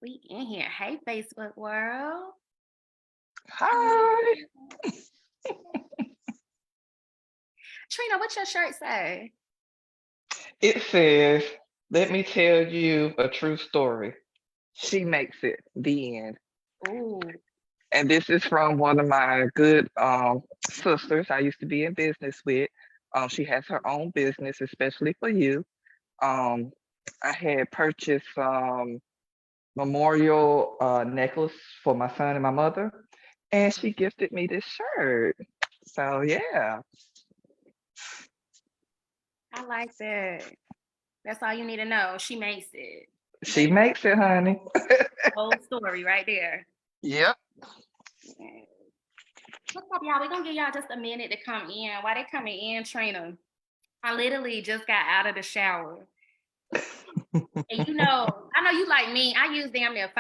We in here. Hey, Facebook world. Hi. Trina, what your shirt say? It says, let me tell you a true story. She makes it. The end. Ooh. And this is from one of my good sisters I used to be in business with. She has her own business, especially for you. Um, I had purchased memorial necklace for my son and my mother, and she gifted me this shirt. So yeah, I like that. That's all you need to know. She makes it. she That's makes it, honey. the whole story right there. Yep. Yeah. What's up, y'all? We're gonna give y'all just a minute to come in. While they coming in, Trina, I literally just got out of the shower. And I know you like me. I use damn near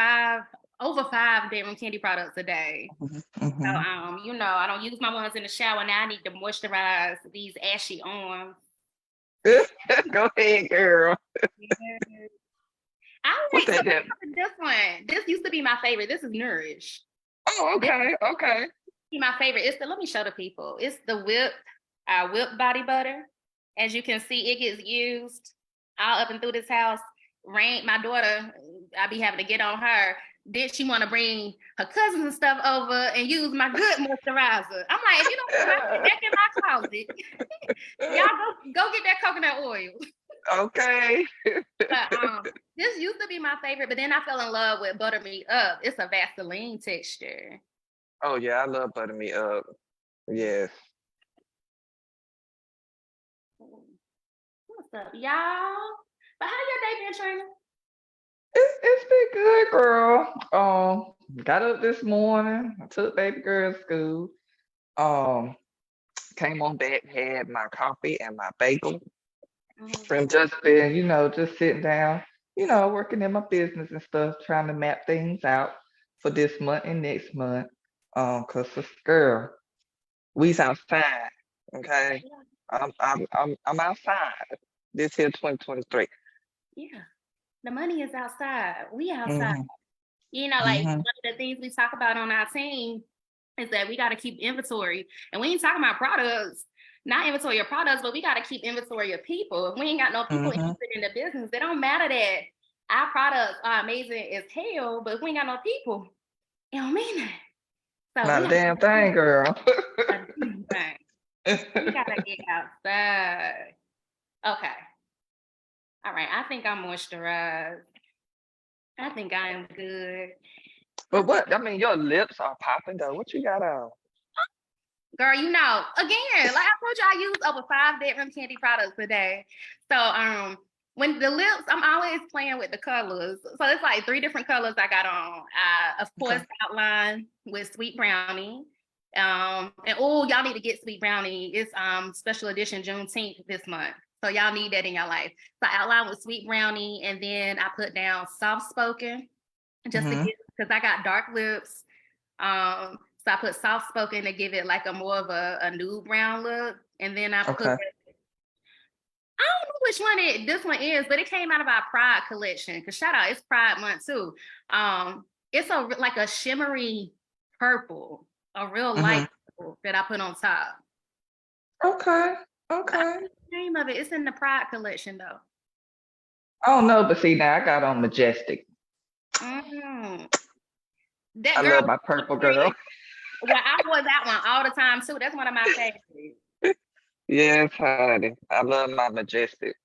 over five B.A.M.N candy products a day. So Mhm. I don't use my ones in the shower. Now I need to moisturize these ashy arms. Go ahead, girl. Yes. I What like so that? That? this one. This used to be my favorite. This is Nourish. Oh, This okay, okay. is my favorite. Let me show the people. It's the whipped body butter. As you can see, it gets used all up and through this house. My daughter, I be having to get on her. Did she want to bring her cousins and stuff over and use my good moisturizer? I'm like, if you don't put my back in my closet, y'all go get that coconut oil. Okay. But this used to be my favorite, but then I fell in love with Butter Me Up. It's a Vaseline texture. Oh yeah, I love butter me up. Yes. What's up, y'all? But how your day been, Trina? It's been good, girl. Got up this morning. I took baby girl to school. Um, came on back, had my coffee and my bagel. And just been, just sitting down, working in my business and stuff, trying to map things out for this month and next month. 'Cause this girl, we's outside, okay? I'm outside this here 2023. Yeah, the money is outside. We outside. Mm-hmm. Like Mm-hmm. one of the things we talk about on our team is that we got to keep inventory. And we ain't talking about products, not inventory of products, but we got to keep inventory of people. If we ain't got no people Mm-hmm. interested in the business, it don't matter that our products are amazing as hell, but if we ain't got no people, it don't mean that. So we Not a got to damn thing, girl. we gotta get outside. Okay. All right. I think I'm moisturized. I think I am good. I But think what? I mean, your lips are popping though. What you got on? Girl, again, like I told you, I use over 5 different candy products a day. So when the lips, I'm always playing with the colors. So it's like 3 different colors I got on. Of course, Okay. outline with Sweet Brownie. And y'all need to get Sweet Brownie. It's special edition Juneteenth this month. So y'all need that in your life. So I outline with Sweet Brownie, and then I put down soft spoken just to Mm-hmm. get, because I got dark lips. So I put soft spoken to give it like a more of a nude brown look. And then I put, Okay. I don't know which one this one is, but it came out of our Pride collection. Cause shout out, it's Pride month too. It's like a shimmery purple, a real Mm-hmm. light purple that I put on top. Okay. But I Okay. don't know the name of it. It's in the Pride collection though. I don't know, but see now I got on majestic. Mm. That I girl love was my so purple girl. pretty. Well, I wore that one all the time too. That's one of my favorites. Yes, honey. I love my majestic.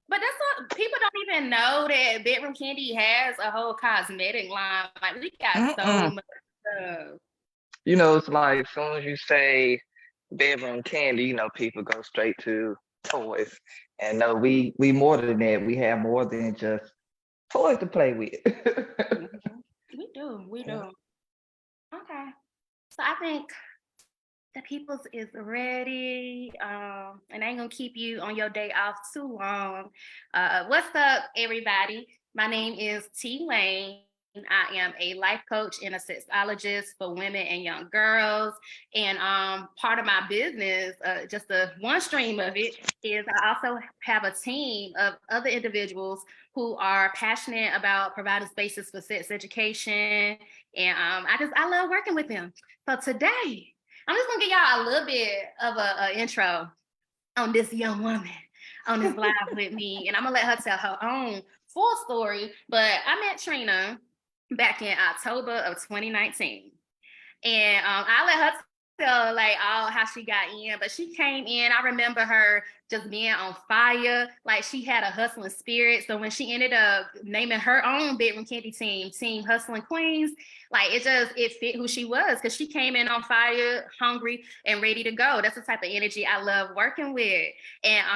But that's what people don't even know that Bedroom Candy has a whole cosmetic line. Like we got so Mm-mm. much stuff. It's like as soon as you say bedroom candy, people go straight to toys. And no, we more than that. We have more than just toys to play with. Mhm. We Yeah. do. Okay. So I think the people's is ready. And I ain't gonna keep you on your day off too long. What's up, everybody? My name is T Lane. I am a life coach and a sexologist for women and young girls. And part of my business, just the one stream of it, is I also have a team of other individuals who are passionate about providing spaces for sex education. And I love working with them. So today, I'm just gonna give y'all a little bit of a intro on this young woman on this live with me, and I'm gonna let her tell her own full story. But I met Trina back in October of 2019, and I let her tell like all how she got in. But she came in. I remember her just being on fire. Like she had a hustling spirit. So when she ended up naming her own bedroom candy team, Team Hustling Queens, like it fit who she was because she came in on fire, hungry, and ready to go. That's the type of energy I love working with. And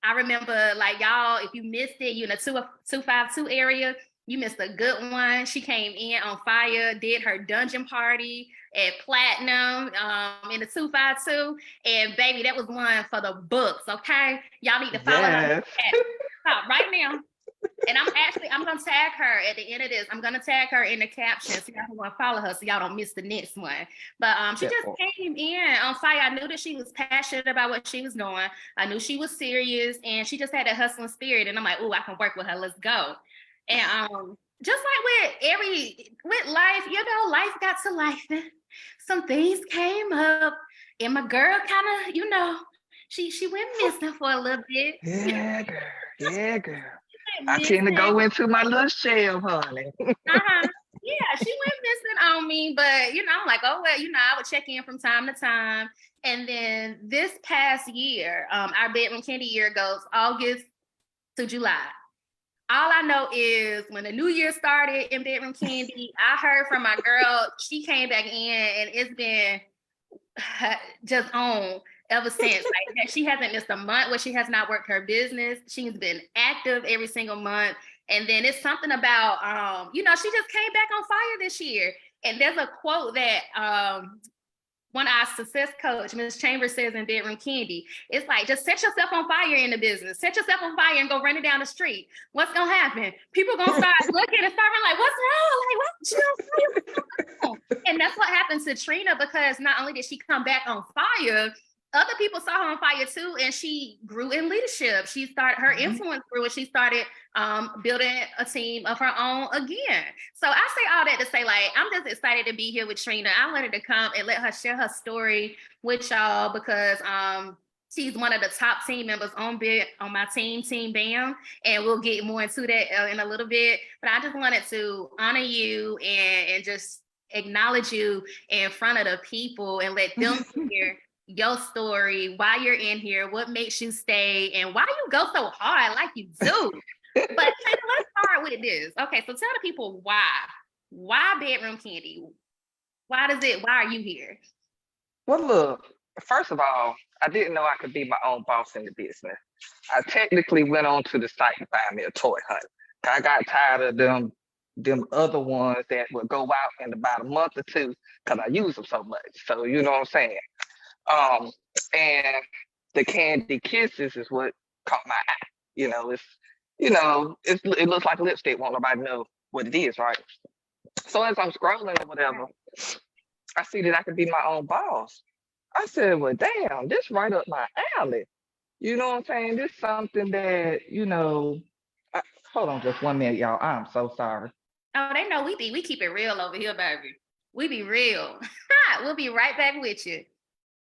I remember like y'all, if you missed it, you in the 252 area, you missed a good one. She came in on fire, did her dungeon party at Platinum in the 252. And baby, that was one for the books, okay? Y'all need to follow her Yes. right now. And I'm gonna tag her at the end of this. I'm gonna tag her in the caption so y'all can go and follow her so y'all don't miss the next one. But she That just part. came in on fire. I knew that she was passionate about what she was doing. I knew she was serious and she just had that hustling spirit. And I'm like, oh, I can work with her. Let's go. And just like with life, you know, life got to life. Some things came up, and my girl kind of, you know, she went missing for a little bit. Yeah, girl. Yeah, girl. She I went tend to missing. go into my little shell, honey. Yeah, she went missing on me, but you know, I'm like, oh well, you know, I would check in from time to time. And then this past year, our bedroom candy year goes August to July. All I know is when the new year started in bedroom candy, I heard from my girl, she came back in and it's been just on ever since. Like she hasn't missed a month where she has not worked her business. She's been active every single month. And then it's something about you know, she just came back on fire this year. And there's a quote that one of our success coach, Ms. Chambers, says in Bedroom Candy, it's like, just set yourself on fire in the business. Set yourself on fire and go running down the street. What's going to happen? People going to start looking and start like, what's wrong? Like, what's on fire? And that's what happened to Trina, because not only did she come back on fire, other people saw her on fire too, and she grew in leadership. She started her influence grew, and she started building a team of her own again. So I say all that to say, like, I'm just excited to be here with Trina. I wanted to come and let her share her story with y'all because she's one of the top team members on my team, Team B.A.M.N, and we'll get more into that in a little bit. But I just wanted to honor you and just acknowledge you in front of the people and let them hear your story, why you're in here, what makes you stay, and why you go so hard like you do. But Trina, let's start with this. Okay, so tell the people why. Why bedroom candy? Why are you here? Well, look, first of all, I didn't know I could be my own boss in the business. I technically went on to the site to find me a toy hunt. I got tired of them other ones that would go out in about a month or two because I use them so much. So you know what I'm saying? And the Candy Kisses is what caught my eye. It looks like lipstick. Won't nobody know what it is, right? So as I'm scrolling or whatever, I see that I could be my own boss. I said, well, damn, this right up my alley. You know what I'm saying? This something that, hold on just 1 minute, y'all. I'm so sorry. Oh, they know we keep it real over here, baby. We be real. We'll be right back with you.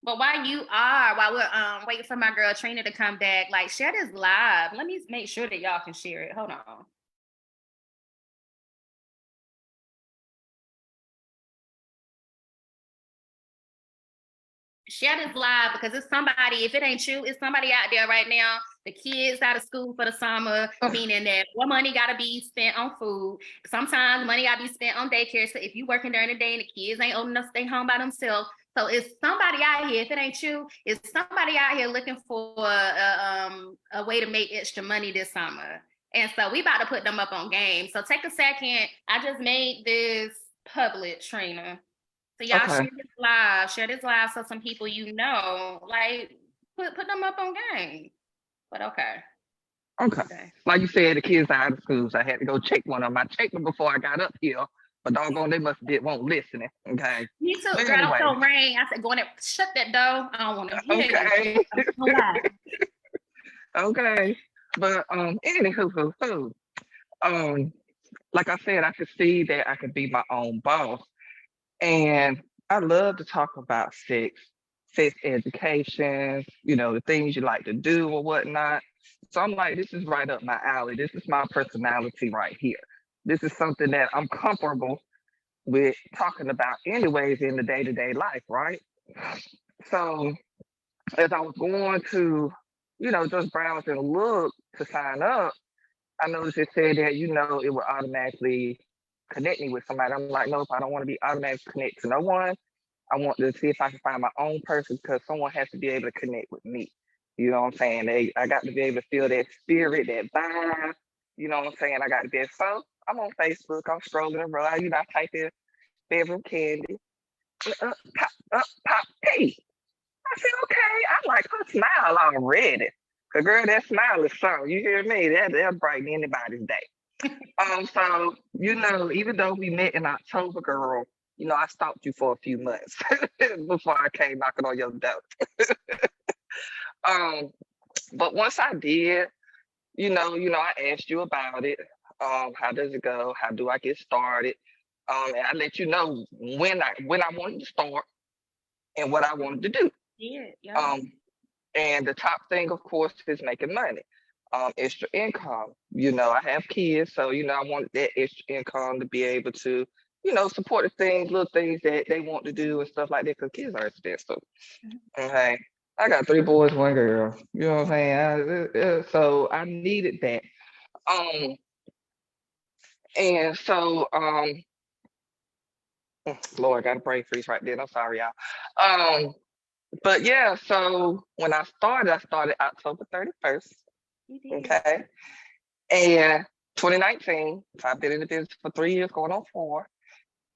But while we're waiting for my girl Trina to come back, like share this live. Let me make sure that y'all can share it. Hold on. Share this live because it's somebody, if it ain't you, it's somebody out there right now. The kids out of school for the summer, meaning that more money gotta be spent on food. Sometimes money gotta be spent on daycare. So if you working during the day and the kids ain't old enough to stay home by themselves. So it's somebody out here, if it ain't you, it's somebody out here looking for a way to make extra money this summer. And so we about to put them up on game. So take a second. I just made this public, Trina. So y'all Okay. share this live so some people like put them up on game. But okay. Okay. Okay. Like you said, the kids are out of school, so I had to go check one of them. I checked them before I got up here, but doggone, they must have won't listening. Okay. Me too. But Girl, don't anyway, throw rain. I said, go in there, shut that door. I don't want to hear you. okay, I'm gonna lie. okay. But anywho, um, like I said, I could see that I could be my own boss, and I love to talk about sex education, the things you like to do or whatnot. So I'm like, this is right up my alley. This is my personality right here. This is something that I'm comfortable with talking about anyways in the day-to-day life, right? So as I was going to, just browse and look to sign up, I noticed it said that, it would automatically connect me with somebody. I'm like, nope, I don't want to be automatically connected to no one. I want to see if I can find my own person because someone has to be able to connect with me. You know what I'm saying? I got to be able to feel that spirit, that vibe. You know what I'm saying? I got to be. So I'm on Facebook. I'm scrolling around. I type in favorite candy. Pop, pop. Hey, I said, okay. I like her smile already. Cause girl, that smile is something. You hear me? That'll brighten anybody's day. So even though we met in October, girl, I stalked you for a few months before I came knocking on your door. Um, but once I did, I asked you about it. How does it go? How do I get started? And I let you know when I wanted to start and what I wanted to do. Yeah, yeah. Um, and the top thing, of course, is making money. Extra income. I have kids, so I wanted that extra income to be able to, support the things, little things that they want to do and stuff like that, because kids are expensive. Mhm. Okay. I got 3 boys, 1 girl. You know what I'm saying? So I needed that. Um, and so Lord, got a brain freeze right there. I'm sorry, y'all. But yeah, so when I started October 31st. You did. Okay. And 2019, so I've been in the business for 3 years, going on 4.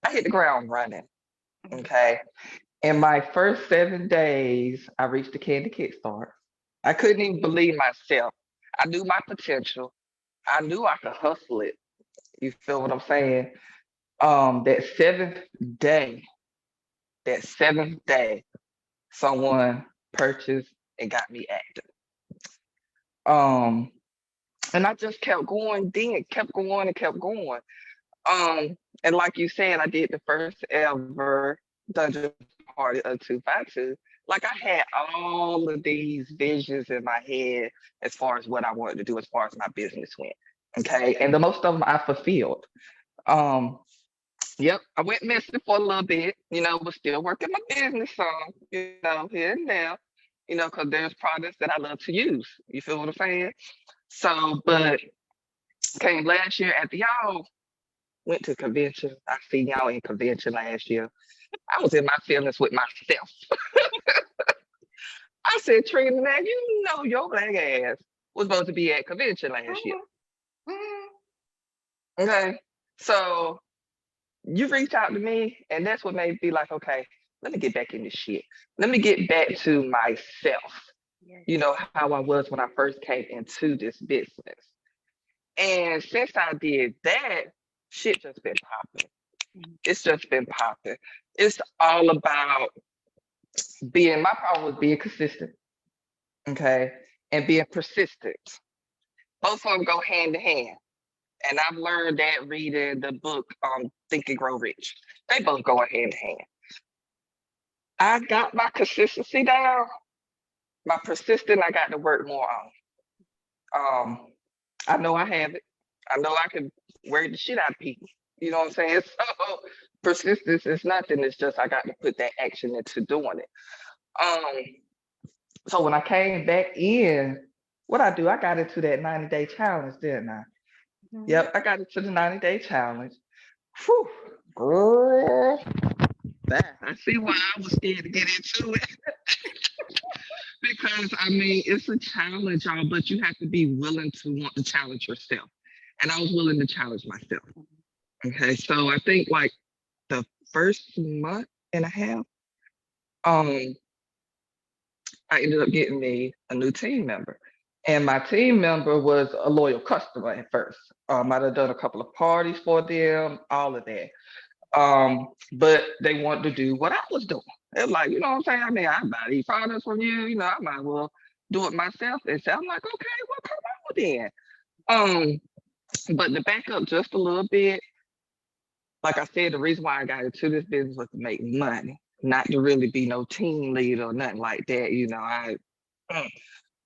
I hit the ground running. Mhm. Okay. In my first 7 days, I reached the Candy Kickstart. I couldn't even believe myself. I knew my potential. I knew I could hustle it. You feel what I'm saying? That day, that seventh day, someone purchased and got me active. Um, and I just kept going, then kept going and kept going. And like you said, I did the first ever dungeon party of 252. Like I had all of these visions in my head as far as what I wanted to do as far as my business went. Okay. And the most of them I fulfilled. Um, yep, I went missing for a little bit, but still working my business some, here and there, because there's products that I love to use. You feel what I'm saying? So, but came last year after y'all went to convention. I seen y'all in convention last year. I was in my feelings with myself. I said, Trina, now your black ass was supposed to be at convention last year. Mhm. Okay. So you reached out to me, and that's what made me be like, okay, let me get back in this shit. Let me get back to myself, Yes. how I was when I first came into this business. And since I did that, shit just been popping. Mhm. It's just been popping. It's all about my problem was being consistent, okay, and being persistent. Both of them go hand in hand. And I've learned that reading the book Think and Grow Rich. They both go hand in hand. I got my consistency down. My persistent, I got to work more on. I know I have it. I know I can wear the shit out of people. You know what I'm saying? So persistence is nothing. It's just I got to put that action into doing it. Um, so when I came back in, what I do, I got into that 90-day challenge, didn't I? Mhm. Yep, I got into the 90-day challenge. Whew, girl, I see why I was scared to get into it. Because I mean, it's a challenge, y'all, but you have to be willing to want to challenge yourself. And I was willing to challenge myself. Okay, so I think like the first month and a half, um, I ended up getting me a new team member. And my team member was a loyal customer at first. I'd have done a couple of parties for them, all of that. But they wanted to do what I was doing. They're like, you know what I'm saying? I mean, I buy these products from you, I might as well do it myself. And so I'm like, okay, well, come on then. But to back up just a little bit, like I said, the reason why I got into this business was to make money, not to really be no team leader or nothing like that.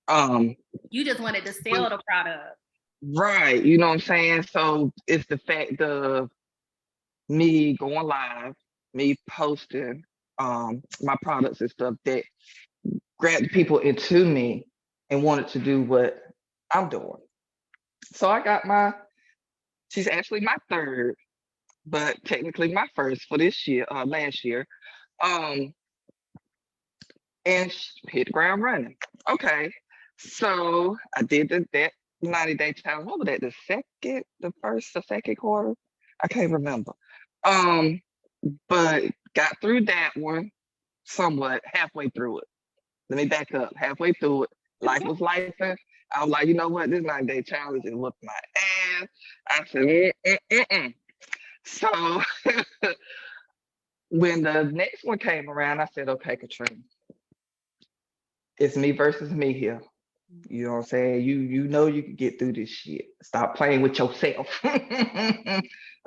Um, You just wanted to sell the product. right, you know what I'm saying? So it's the fact of me going live, me posting my products and stuff that grabbed people into me and wanted to do what I'm doing. So I got she's actually my third, but technically my first for this year, last year. Um, and hit the ground running. Okay, so I did that 90-day challenge. What was that? The second quarter? I can't remember. Um, but got through that one somewhat halfway through it. Let me back up. Halfway through it, life was life. I was like, you know what? This 90-day challenge is whooping my ass. I said, So when the next one came around, I said, okay, Katrina, it's me versus me here. You know what I'm saying? You know you can get through this shit. Stop playing with yourself.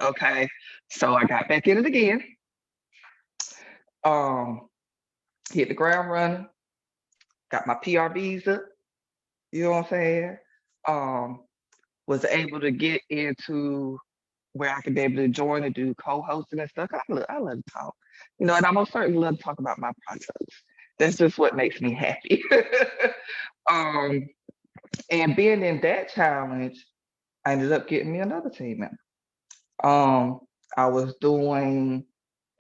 Okay. So I got back in it again. Um, hit the ground running, got my PR visa, you know what I'm saying? Um, was able to get into where I could be able to join and do co-hosting and stuff. I love to talk, and I most certainly love to talk about my products. That's just what makes me happy. um, and being in that challenge, I ended up getting me another team member. I was doing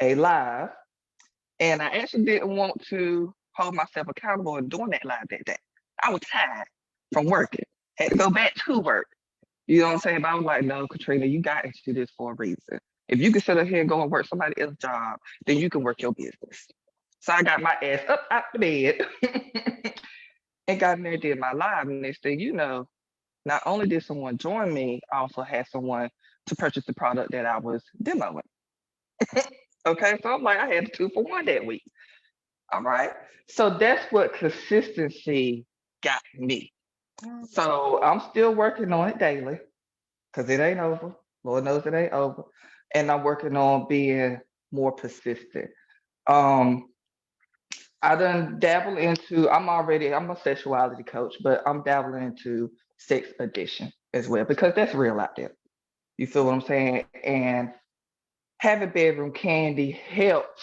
a live, and I actually didn't want to hold myself accountable in doing that live that day. I was tired from working, had to go back to work. You know what I'm saying? But I was like, no, Katrina, you got into this for a reason. If you can sit up here and go and work somebody else's job, then you can work your business. So I got my ass up out the bed and got in there and did my live. And next thing you know, not only did someone join me, I also had someone to purchase the product that I was demoing. Okay, so I'm like, I had 2 for 1 that week. All right. So that's what consistency got me. So I'm still working on it daily because it ain't over. Lord knows it ain't over. And I'm working on being more persistent. Um, I done dabble into, I'm a sexuality coach, but I'm dabbling into sex addiction as well because that's real out there. You feel what I'm saying? And having bedroom candy helps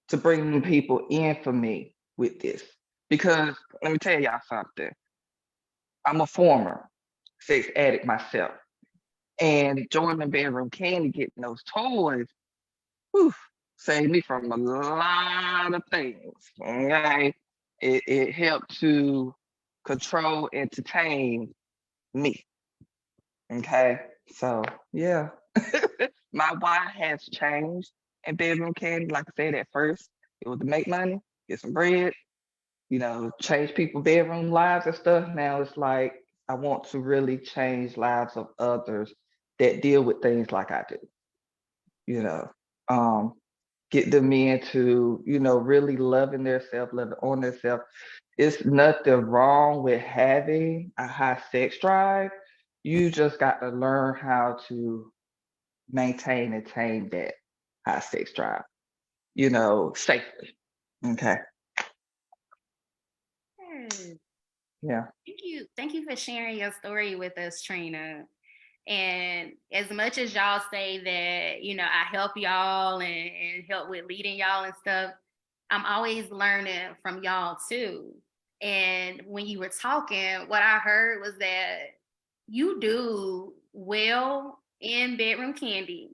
to bring people in for me with this. Because let me tell y'all something. I'm a former sex addict myself. And joining bedroom candy, getting those toys, whew, saved me from a lot of things. Okay. It helped to control, entertain me. Okay. So yeah. My why has changed in bedroom candy. Like I said, at first, it was to make money, get some bread, change people' bedroom lives and stuff. Now it's like I want to really change lives of others that deal with things like I do, you know. Um, get them into, really loving themselves, loving on themselves. It's nothing wrong with having a high sex drive. You just got to learn how to maintain and tame that high sex drive, safely. Okay. Yes. Yeah. Thank you for sharing your story with us, Trina. And as much as y'all say that, I help y'all and help with leading y'all and stuff, I'm always learning from y'all too. And when you were talking, what I heard was that you do well in bedroom candy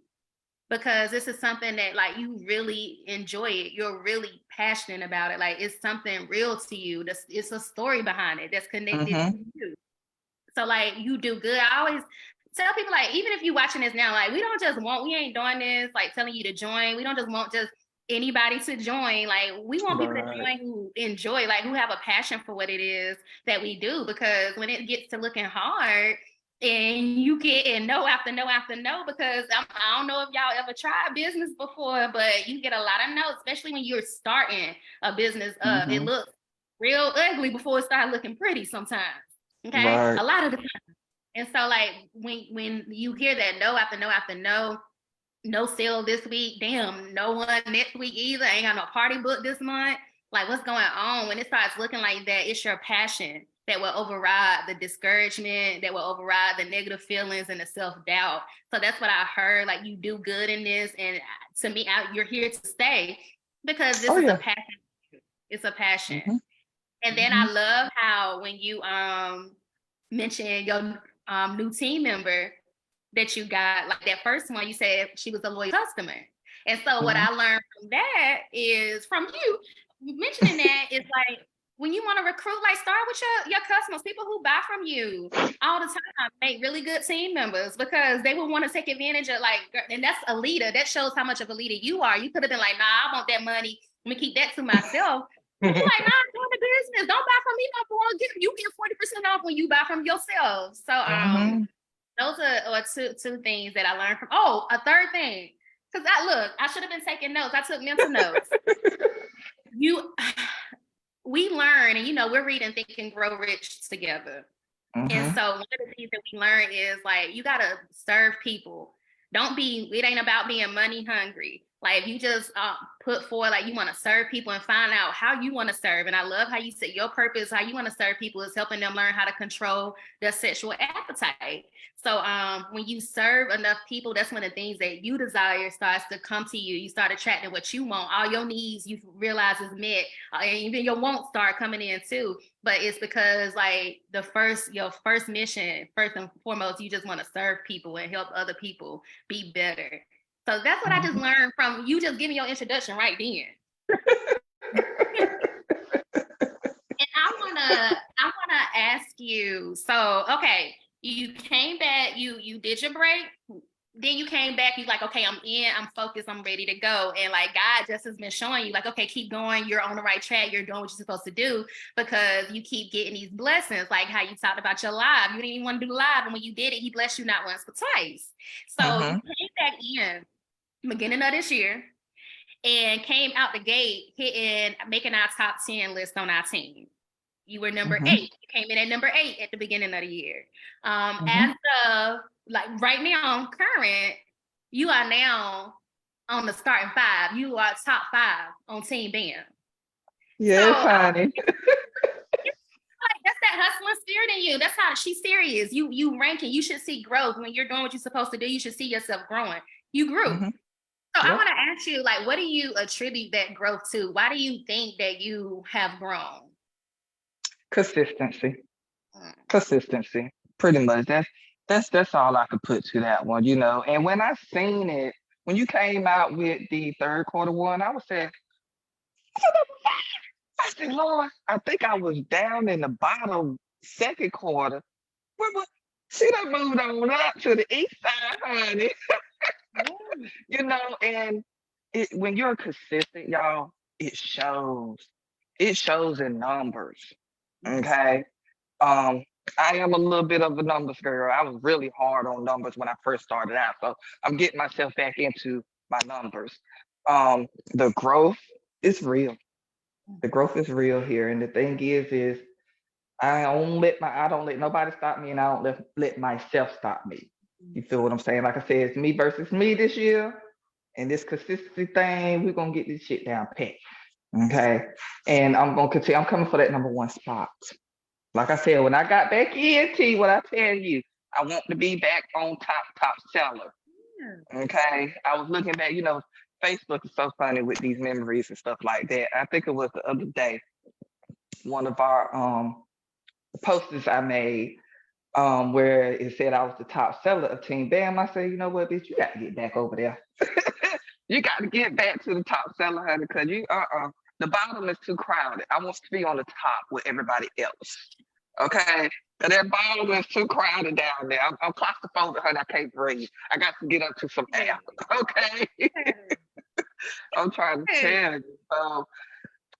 because this is something that like you really enjoy it. You're really passionate about it. Like it's something real to you. It's a story behind it that's connected Mm-hmm. to you. So like you do good. I always tell people like even if you watching this now, like we ain't doing this like telling you to join. We don't just want just anybody to join. Like, we want people to Right. join who enjoy, like who have a passion for what it is that we do. Because when it gets to looking hard and you get in no after no after no, because I don't know if y'all ever tried business before, but you get a lot of no's, especially when you're starting a business up. It Mm-hmm. looks real ugly before it starts looking pretty sometimes. Okay. Right. A lot of the time. And so like when you hear that no after no after no, no sale this week, damn, no one next week either, ain't got no party book this month. Like, what's going on? When it starts looking like that, it's your passion that will override the discouragement, that will override the negative feelings and the self-doubt. So that's what I heard. Like, you do good in this, and to me, you're here to stay because this Oh is a yeah. passion. It's a passion. Mm-hmm. And then Mm-hmm. I love how when you mentioned your new team member that you got, like that first one, you said she was a loyal customer. And so what Mm-hmm. I learned from that is from you mentioning that is like when you want to recruit, like start with your customers, people who buy from you all the time, make really good team members because they will want to take advantage of like, and that's a leader. That shows how much of a leader you are. You could have been like, nah, I want that money. Let me keep that to myself. But you're like, nah, I'm doing the business. Don't buy from me no more. You get 40% off when you buy from yourself. So Mm-hmm. those are two things that I learned from. Oh, a third thing. Because I should have been taking notes. I took mental notes. We learn, and we're reading Think and Grow Rich together. And Mm-hmm. so one of the things that we learn is like you gotta serve people. It ain't about being money hungry. Like if you just put forward like you want to serve people and find out how you want to serve. And I love how you said your purpose, how you want to serve people is helping them learn how to control their sexual appetite. So when you serve enough people, that's when the things that you desire starts to come to you. You start attracting what you want. All your needs you realize is met, and even your wants start coming in too. But it's because like your first mission, first and foremost, you just want to serve people and help other people be better. So that's what I just Mm-hmm. learned from you just giving your introduction right then. And I wanna ask you, so okay, you came back, you did your break, then you came back, you like, okay, I'm focused, I'm ready to go. And like God just has been showing you, like, okay, keep going, you're on the right track, you're doing what you're supposed to do because you keep getting these blessings, like how you talked about your live. You didn't even want to do live, and when you did it, he blessed you not once but twice. So you Mm-hmm. came back in beginning of this year and came out the gate making our top 10 list on our team. You were number Mm-hmm. 8. You came in at number 8 at the beginning of the year. Mm-hmm. As of like right now, current, you are now on the starting 5. You are top 5 on Team B.A.M.N. So Yes, honey. like that's that hustling spirit in you. That's how she's serious. You ranking. You should see growth when you're doing what you're supposed to do. You should see yourself growing. You grew. Mm-hmm. So I Yep. want to ask you, like, what do you attribute that growth to? Why do you think that you have grown? Consistency. Mm. Consistency. Pretty much. That's all I could put to that one, you know. And when I seen it, when you came out with the third quarter one, I was saying, I said, Lord, I think I was down in the bottom second quarter. But she done moved on up to the east side, honey. Yeah. You know, and when you're consistent, y'all, it shows. It shows in numbers. Yes. Okay. Um, I am a little bit of a numbers girl. I was really hard on numbers when I first started out. So I'm getting myself back into my numbers. The growth is real. The growth is real here. And the thing is I don't let nobody stop me and I don't let myself stop me. You feel what I'm saying? Like I said, it's me versus me this year. And this consistency thing, we're gonna get this shit down pat. Okay. And I'm gonna continue. I'm coming for that number one spot. Like I said, when I got back in, T, what I tell you, I want to be back on top seller. Okay. I was looking back, Facebook is so funny with these memories and stuff like that. I think it was the other day, one of our posters I made, where it said I was the top seller of Team B.A.M.N. I said, you know what, bitch, you got to get back over there. You got to get back to the top seller, honey, because the bottom is too crowded. I want to be on the top with everybody else. Okay? Cause that bottom is too crowded down there. I'm claustrophobic, honey. I can't breathe. I got to get up to some air. Okay? I'm trying to Hey, tell you. So,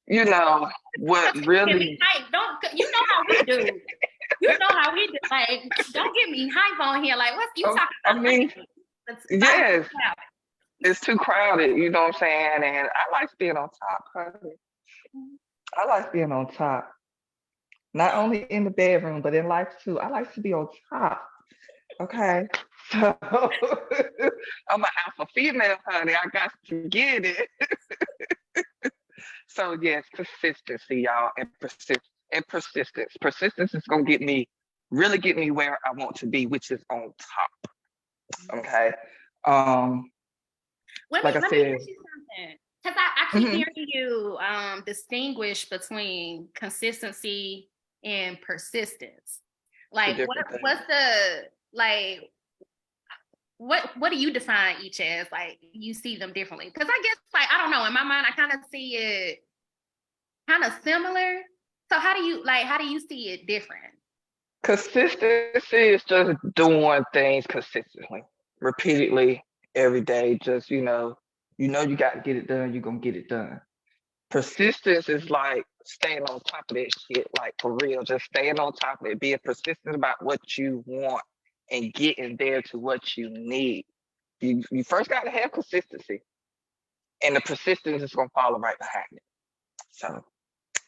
you know, what get me really, hype. Don't you know how we do? You know how we do. Like, don't get me hype on here. Like, what's you talking I about? mean, Hype? The spot is yes, crowded. it's too crowded, you know what I'm saying? And I like being on top, honey. I like being on top, not only in the bedroom, but in life too. I like to be on top. Okay. So I'm an alpha female, honey. I got to get it. So yes, consistency, y'all, and persistence. Persistence is gonna really get me where I want to be, which is on top. Okay. Um, Let me like I let me said, ask you something. Because I keep mhm, hearing you distinguish between consistency and persistence. two Like different things. what's the like what do you define each as? Like you see them differently? Because I guess like I don't know, in my mind I kind of see it kind of similar. So how do you see it different? Consistency is just doing things consistently, repeatedly, every day. Just you got to get it done. You're gonna get it done. Persistence is like staying on top of that shit, like for real, just staying on top of it, being persistent about what you want and getting there to what you need. You first got to have consistency, and the persistence is gonna follow right behind it. So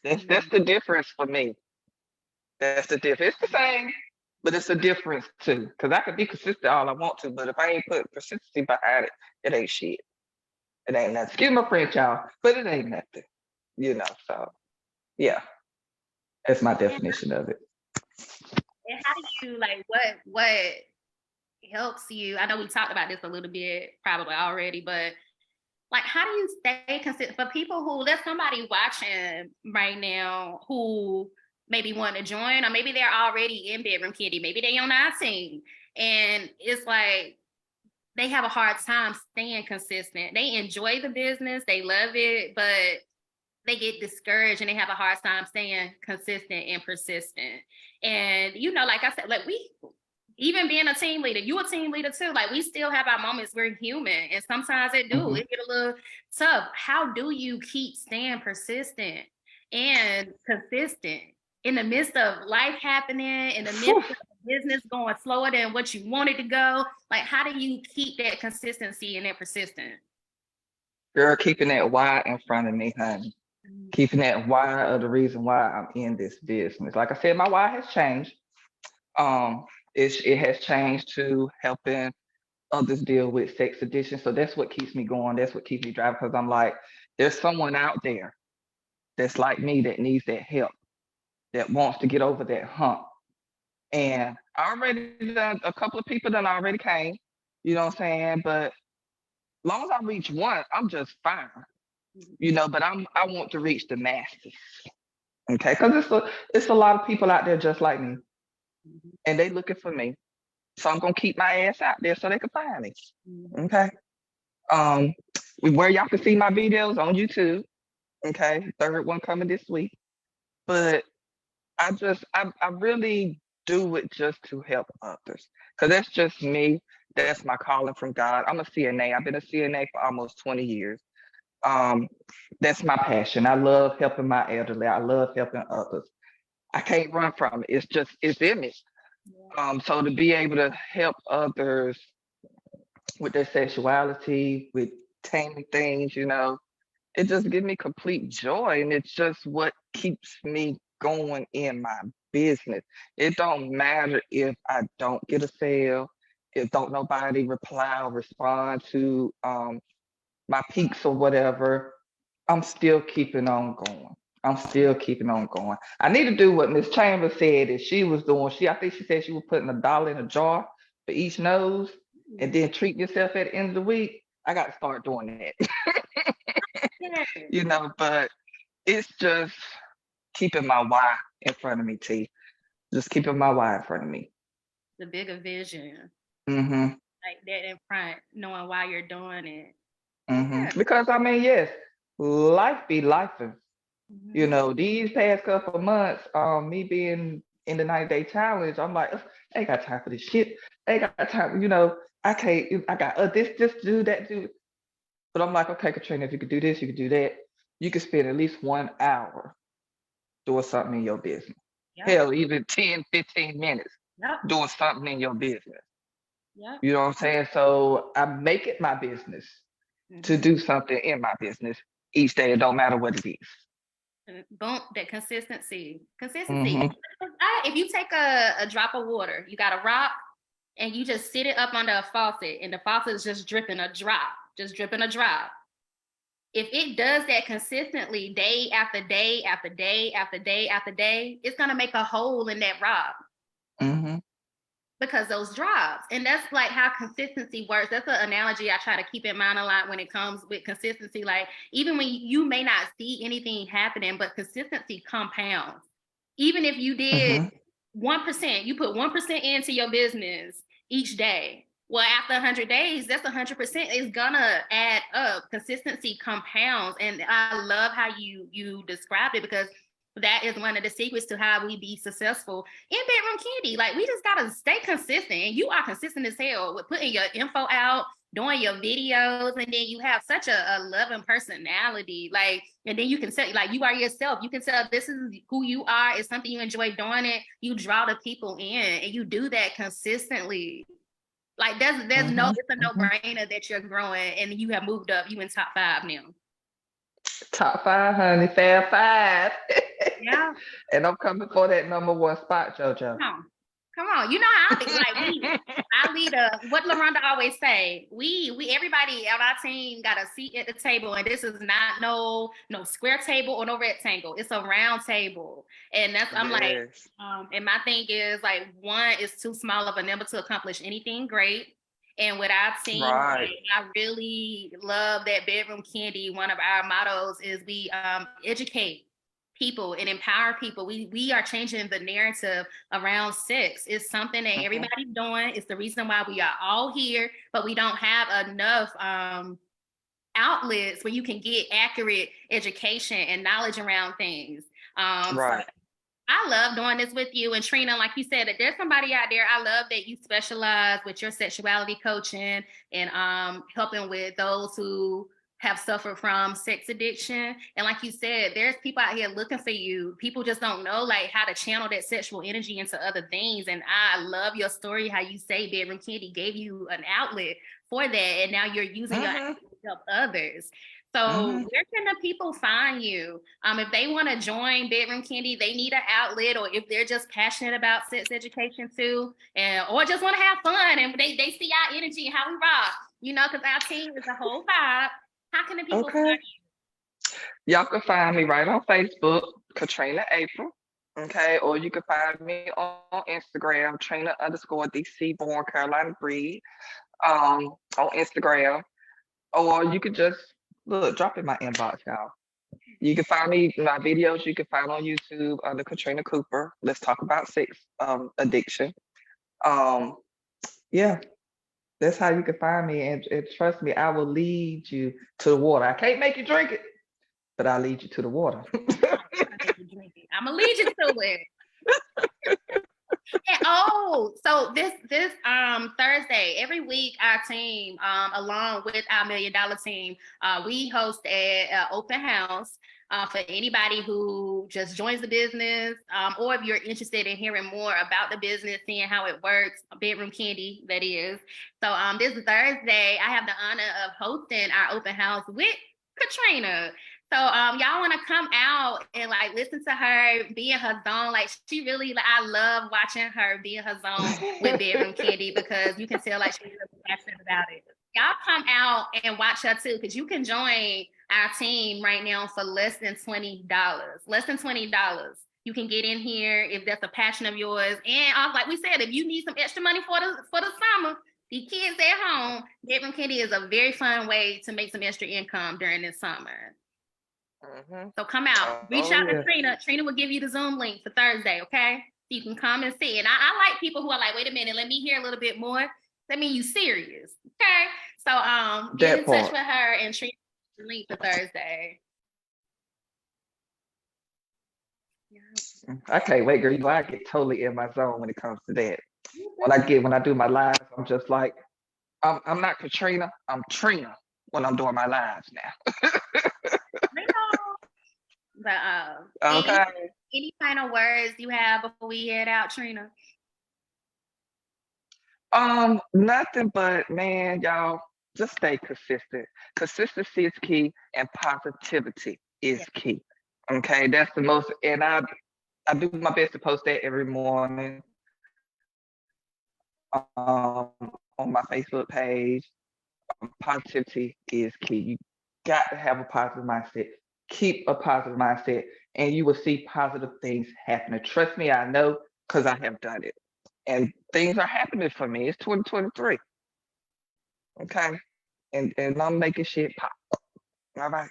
that's the difference for me. That's the difference. It's the same, but it's a difference too. Because I could be consistent all I want to, but if I ain't put consistency behind it, it ain't shit. It ain't nothing. Excuse my French, y'all, but it ain't nothing. So yeah, that's my And, definition of it. and how do you like what helps you? I know we talked about this a little bit probably already, but like how do you stay consistent for people who there's somebody watching right now who maybe want to join or maybe they're already in bedroom kitty, maybe they on our team and it's like they have a hard time staying consistent. They enjoy the business, they love it, but they get discouraged and they have a hard time staying consistent and persistent. And like I said, like we even being a team leader, you a team leader too. Like we still have our moments. We're human, and sometimes Hmm. it get a little tough. How do you keep staying persistent and consistent in the midst of life happening, in the midst of business going slower than what you wanted to go? Like, how do you keep that consistency and that persistence? Girl, keeping that why in front of me, honey. Keeping that why of the reason why I'm in this business. Like I said, my why has changed. Um, it has changed to helping others deal with sex addiction. So that's what keeps me going. That's what keeps me driving because I'm like, there's someone out there that's like me that needs that help, that wants to get over that hump. And I already done a couple of people that already came, you know what I'm saying? But long as I reach one, I'm just fine, but I want to reach the masses. Okay, because it's a lot of people out there just like me, and they looking for me. So I'm gonna keep my ass out there so they can find me. Okay. Um, where y'all can see my videos on YouTube. Okay, third one coming this week. But I really do it just to help others, because that's just me. That's my calling from God. I'm a CNA. I've been a CNA for almost 20 years. Um, that's my passion. I love helping my elderly. I love helping others. I can't run from it. It's in me. So to be able to help others with their sexuality, with taming things, it just gives me complete joy, and it's just what keeps me going in my business. It don't matter if I don't get a sale, if don't nobody reply or respond to my peaks or whatever. I'm still keeping on going. I'm still keeping on going. I need to do what Miss Chambers said that she was doing. I think she said she was putting $1 in a jar for each nose and then treating yourself at the end of the week. I got to start doing that. Yeah, But it's just keeping my why in front of me, T. Just keeping my why in front of me. the bigger vision, Mm-hmm. like that in front, knowing why you're doing it. Yeah. Mm-hmm. Because I mean, yes, life be life. Mhm. These past couple of months, me being in the 90-day challenge, I'm like, "Ugh, I ain't got time for this shit. I ain't got time, I can't, I got this, just do that, do. But I'm like, okay, Katrina, if you could do this, you could do that. You could spend at least 1 hour doing something in your business. Yep. Hell, even 10, 15 minutes Yep. doing something in your business. Yep. You know what I'm saying? So I make it my business to Mhm. do something in my business each day. It don't matter what it is. Boom, that consistency. Consistency. Mm-hmm. If you take a drop of water, you got a rock, and you just sit it up under a faucet, and the faucet is just dripping a drop, just dripping a drop. If it does that consistently, day after day after day after day after day, it's gonna make a hole in that rock Mm-hmm. because those drops. And that's like how consistency works. That's an analogy I try to keep in mind a lot when it comes with consistency. Like, even when you may not see anything happening, but consistency compounds. Even if you did Mm-hmm. 1%, you put 1% into your business each day. Well, after 100 days, that's 100%. It's gonna add up. Consistency compounds, and I love how you described it, because that is one of the secrets to how we be successful in Bedroom Candy. Like, we just gotta stay consistent, and you are consistent as hell with putting your info out, doing your videos, and then you have such a loving personality. Like, and then you can say, like, you are yourself. You can tell this is who you are. It's something you enjoy doing. It, you draw the people in, and you do that consistently. Like, there's no, Mm-hmm. it's a Mm-hmm. no-brainer that you're growing and you have moved up. You in top 5 now. Top 5, honey, Fab 5. Yeah. And I'm coming for that #1 spot, JoJo. Come on. Come on. You know how I be like, I lead what LaRonda always say. We everybody on our team got a seat at the table, and this is not no square table or no rectangle. It's a round table. And that's, I'm like, Yes. and my thing is, like, one is too small of a number to accomplish anything great. And with our team, Right. like, I really love that Bedroom Candy. One of our mottos is we educate people and empower people. We are changing the narrative around sex. It's something that Mm-hmm. everybody's doing. It's the reason why we are all here, but we don't have enough outlets where you can get accurate education and knowledge around things. So Right. I love doing this with you. And Trina, like you said, that there's somebody out there. I love that you specialize with your sexuality coaching and helping with those who have suffered from sex addiction. And like you said, there's people out here looking for you. People just don't know, like, how to channel that sexual energy into other things. And I love your story, how you say Bedroom Candy gave you an outlet for that. And now you're using your Mm-hmm. outlet to help others. So Mm-hmm. where can the people find you? If they want to join Bedroom Candy, they need an outlet, or if they're just passionate about sex education too, and or just want to have fun and they see our energy and how we rock, because our team is a whole vibe. How can the people Okay. find Y'all can find me right on Facebook, Katrina April. Okay. Or you can find me on Instagram, Trina_DC, born Carolina breed, on Instagram. Or you could just look, drop in my inbox, y'all. You can find me, my videos you can find on YouTube under Katrina Cooper. Let's talk about sex addiction. Um, yeah, that's how you can find me. And trust me, I will lead you to the water. I can't make you drink it, but I'll lead you to the water. I'm gonna lead you to it. And, so this Thursday, every week, our team, along with our $1 Million team, we host an open house for anybody who just joins the business, or if you're interested in hearing more about the business, seeing how it works, Bedroom Candy, that is. So this Thursday, I have the honor of hosting our open house with Katrina. So y'all want to come out and, like, listen to her be in her zone. Like, she really, like, I love watching her be in her zone with Bedroom Candy, because you can tell, like, she's really passionate about it. Y'all come out and watch her too, because you can join our team right now for less than $20. Less than $20. You can get in here if that's a passion of yours. And like we said, if you need some extra money for the summer, the kids at home, Bedroom Candy is a very fun way to make some extra income during this summer. Mhm. So come out, reach Oh out to yeah. Trina. Trina will give you the Zoom link for Thursday, okay? So you can come and see. And I like people who are like, wait a minute, let me hear a little bit more. That means you serious, okay? So get That in touch part. with her and Trina the link for Thursday. I can't wait, girl. You know, I get totally in my zone when it comes to that. When I do my lives, I'm just like, I'm not Katrina, I'm Trina. when I'm doing my lives now. I know. But Okay. any final words you have before we head out, Trina? Nothing but man, y'all, just stay consistent. Consistency is key and positivity is Yeah. key. Okay, that's the most, and I do my best to post that every morning on my Facebook page. Positivity is key. You got to have a positive mindset. Keep a positive mindset, and you will see positive things happening. Trust me, I know because I have done it, and things are happening for me. It's 2023, okay, and I'm making shit pop. All right.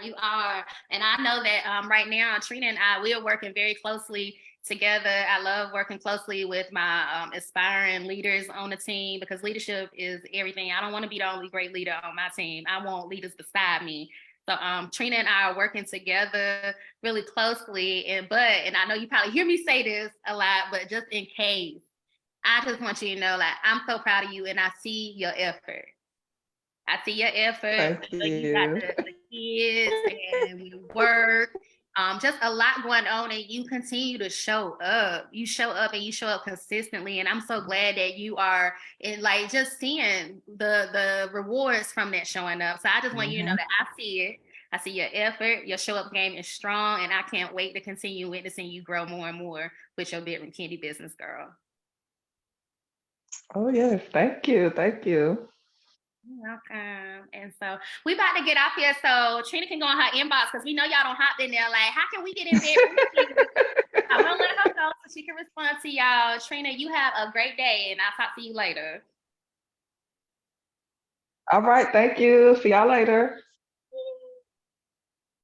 You are. And I know that right now, Trina and I, we are working very closely together. I love working closely with my aspiring leaders on the team because leadership is everything. I don't want to be the only great leader on my team. I want leaders beside me. So Trina and I are working together really closely. And I know you probably hear me say this a lot, but just in case, I just want you to know, like, I'm so proud of you and I see your effort. I see your effort. Thank I know you got you. the kids and we work. Just a lot going on, and you continue to show up. You show up and you show up consistently, and I'm so glad that you are in like just seeing the rewards from that showing up. So I just want you to know Hmm. that I see it. I see your effort. Your show up game is strong, and I can't wait to continue witnessing you grow more and more with your Bit Candy business, girl. Oh yes, thank you, thank you. You're welcome. And so we about to get off here so Trina can go on her inbox because we know y'all don't hop in there. Like, how can we get in bed with you? I'm gonna let her go so she can respond to y'all. Trina, you have a great day, and I'll talk to you later. All right, thank you. See y'all later.